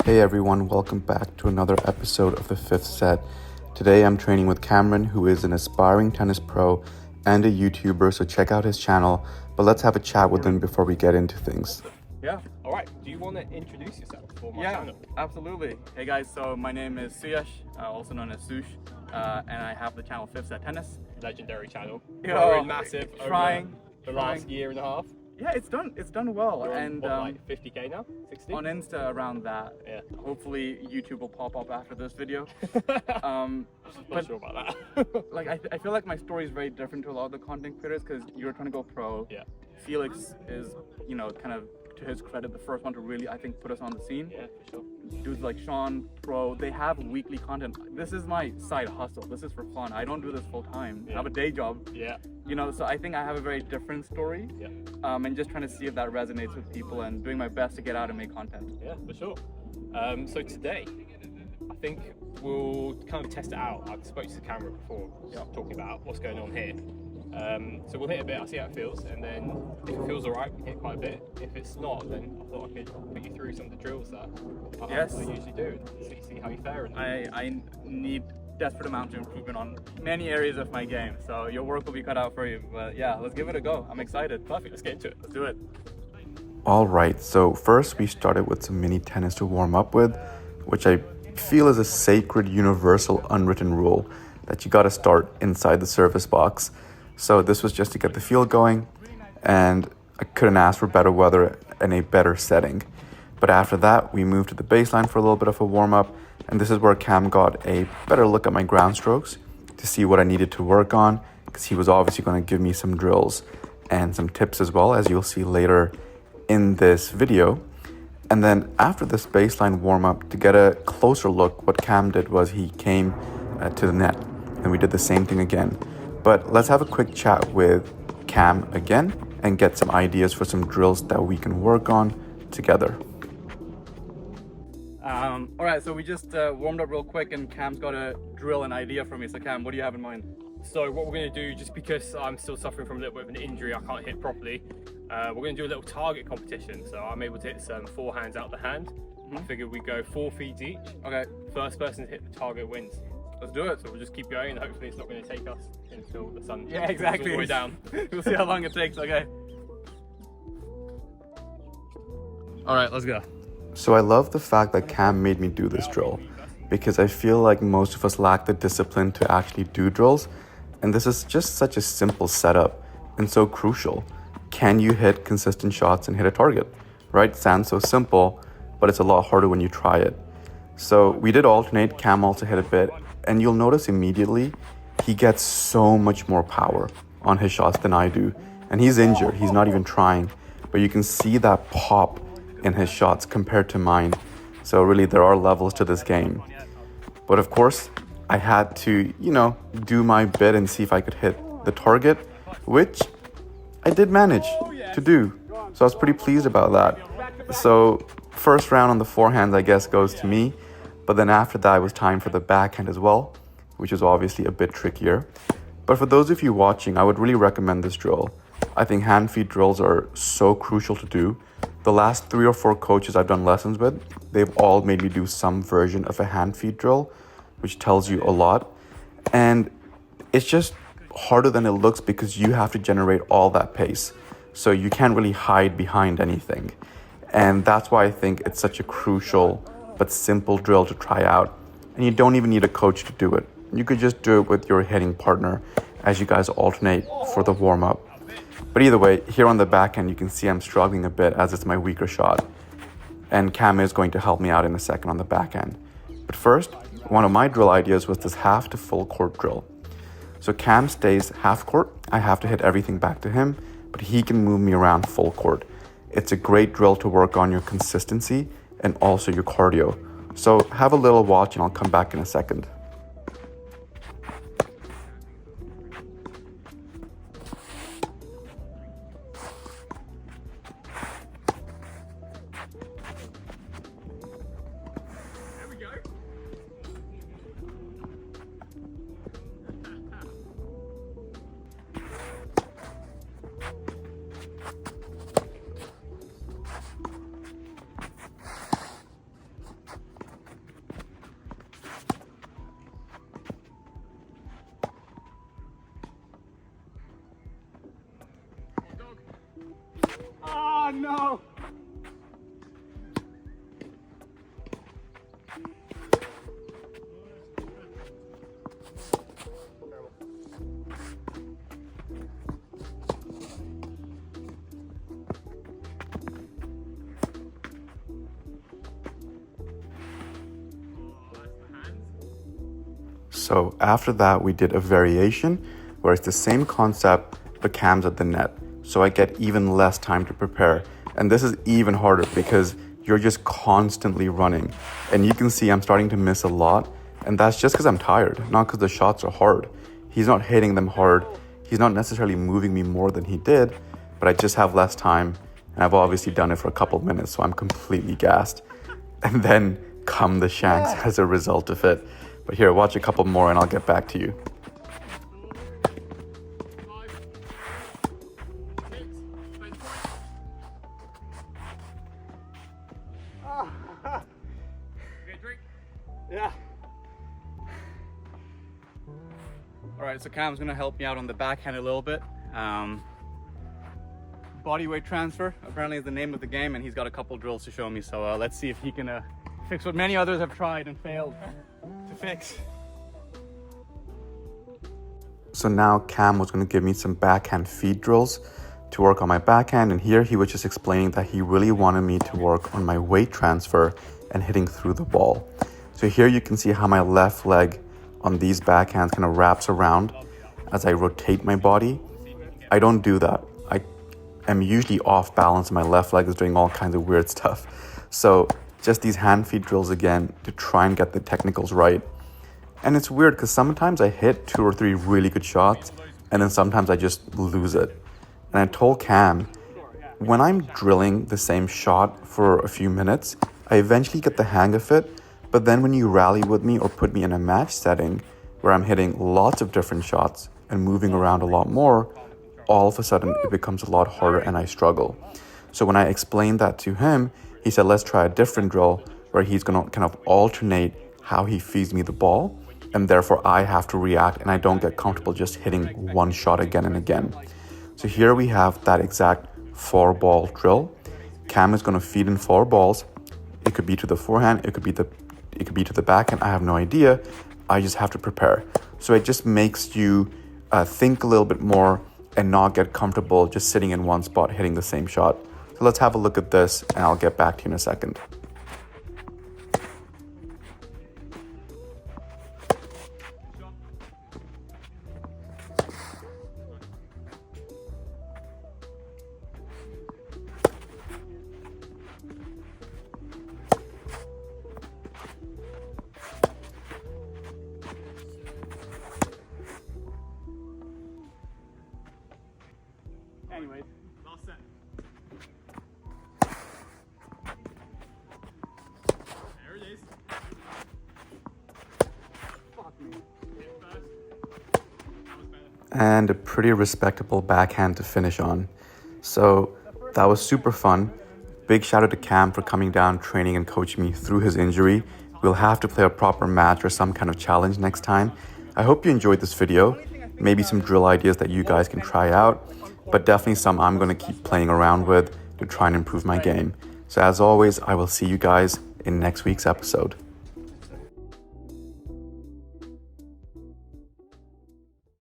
Hey everyone, welcome back to another episode of the fifth set. Today I'm training with Cameron, who is an aspiring tennis pro and a YouTuber, so check out his channel. But let's have a chat with him before we get into things. Yeah, alright. Do you want to introduce yourself for my channel? Absolutely. Hey guys, so my name is Suyash, also known as Sush, and I have the channel Fifth Set Tennis. Legendary channel. Growing massive trying the last year and a half. Yeah, it's done well. You're and on, like 50k now? 60? On Insta around that. Yeah. Hopefully YouTube will pop up after this video. Not sure about that. Like I feel like my story is very different to a lot of the content creators because you're trying to go pro. Yeah. Felix is, kind of, to his credit, the first one to really, I think, put us on the scene. Yeah, for sure. Dudes like Sean, Pro, they have weekly content. This is my side hustle. This is for fun. I don't do this full time. Yeah. I have a day job. Yeah. So I think I have a very different story. Yeah. And just trying to see if that resonates with people and doing my best to get out and make content. Yeah, for sure. So today, I think we'll kind of test it out. I've spoken to the camera before, talking about what's going on here. So we'll hit a bit, I'll see how it feels, and then if it feels alright, we can hit quite a bit. If it's not, then I thought I could put you through some of the drills that I usually do, and see how you fare. And I need desperate amounts of improvement on many areas of my game, so your work will be cut out for you. But yeah, let's give it a go. I'm excited. Perfect, let's get into it. Let's do it. Alright, so first we started with some mini tennis to warm up with, which I feel is a sacred universal unwritten rule that you gotta start inside the service box. So this was just to get the feel going, and I couldn't ask for better weather and a better setting. But after that, we moved to the baseline for a little bit of a warm-up, and this is where Cam got a better look at my ground strokes to see what I needed to work on, because he was obviously going to give me some drills and some tips as well, as you'll see later in this video. And then after this baseline warm-up, to get a closer look, what Cam did was he came to the net, and we did the same thing again. But let's have a quick chat with Cam again and get some ideas for some drills that we can work on together. All right, so we just warmed up real quick, and Cam's got a drill and idea for me. So Cam, what do you have in mind? So what we're going to do, just because I'm still suffering from a little bit of an injury, I can't hit properly, we're going to do a little target competition. So I'm able to hit some forehands out the hand. I figured we go 4 feeds each. Okay. First person to hit the target wins. Let's do it. So we'll just keep going, and hopefully it's not going to take us until the sun goes all the way down. We'll see how long it takes. Okay. All right, let's go. So I love the fact that Cam made me do this drill, because I feel like most of us lack the discipline to actually do drills, and this is just such a simple setup and so crucial. Can you hit consistent shots and hit a target? Right? Sounds so simple, but it's a lot harder when you try it. So we did alternate. Cam also hit a bit, and you'll notice immediately he gets so much more power on his shots than I do, and he's injured. He's not even trying, but you can see that pop in his shots compared to mine. So really there are levels to this game. But of course, I had to, do my bit and see if I could hit the target, which I did manage to do. So I was pretty pleased about that. So first round on the forehands, I guess, goes to me. But then after that, it was time for the backhand as well, which is obviously a bit trickier. But for those of you watching, I would really recommend this drill. I think hand-feed drills are so crucial to do. The last 3 or 4 coaches I've done lessons with, they've all made me do some version of a hand-feed drill, which tells you a lot. And it's just harder than it looks because you have to generate all that pace. So you can't really hide behind anything. And that's why I think it's such a crucial but simple drill to try out. And you don't even need a coach to do it. You could just do it with your hitting partner as you guys alternate for the warm-up. But either way, here on the backhand, you can see I'm struggling a bit as it's my weaker shot. And Cam is going to help me out in a second on the backhand. But first, one of my drill ideas was this half to full court drill. So Cam stays half court. I have to hit everything back to him, but he can move me around full court. It's a great drill to work on your consistency and also your cardio. So have a little watch and I'll come back in a second. Oh no! So after that, we did a variation where it's the same concept, but Cam's at the net. So I get even less time to prepare. And this is even harder because you're just constantly running. And you can see I'm starting to miss a lot. And that's just because I'm tired, not because the shots are hard. He's not hitting them hard. He's not necessarily moving me more than he did, but I just have less time. And I've obviously done it for a couple of minutes, so I'm completely gassed. And then come the shanks as a result of it. But here, watch a couple more and I'll get back to you. Yeah. All right, so Cam's gonna help me out on the backhand a little bit. Body weight transfer apparently is the name of the game, and he's got a couple drills to show me. So let's see if he can fix what many others have tried and failed to fix. So now Cam was going to give me some backhand feed drills to work on my backhand, and here he was just explaining that he really wanted me to work on my weight transfer and hitting through the ball. So here you can see how my left leg on these backhands kind of wraps around as I rotate my body. I don't do that. I am usually off balance and my left leg is doing all kinds of weird stuff. So just these hand feed drills again to try and get the technicals right. And it's weird because sometimes I hit 2 or 3 really good shots and then sometimes I just lose it. And I told Cam, when I'm drilling the same shot for a few minutes, I eventually get the hang of it. But then when you rally with me or put me in a match setting where I'm hitting lots of different shots and moving around a lot more, all of a sudden it becomes a lot harder and I struggle. So when I explained that to him, he said, let's try a different drill where he's going to kind of alternate how he feeds me the ball. And therefore I have to react and I don't get comfortable just hitting one shot again and again. So here we have that exact 4-ball drill. Cam is going to feed in 4 balls. It could be to the forehand, it could be to the backhand. I have no idea. I just have to prepare. So it just makes you think a little bit more and not get comfortable just sitting in one spot hitting the same shot. So let's have a look at this and I'll get back to you in a second. Anyways, last set. There it is. And a pretty respectable backhand to finish on. So that was super fun. Big shout out to Cam for coming down, training and coaching me through his injury. We'll have to play a proper match or some kind of challenge next time. I hope you enjoyed this video. Maybe some drill ideas that you guys can try out, but definitely some I'm going to keep playing around with to try and improve my game. So as always, I will see you guys in next week's episode.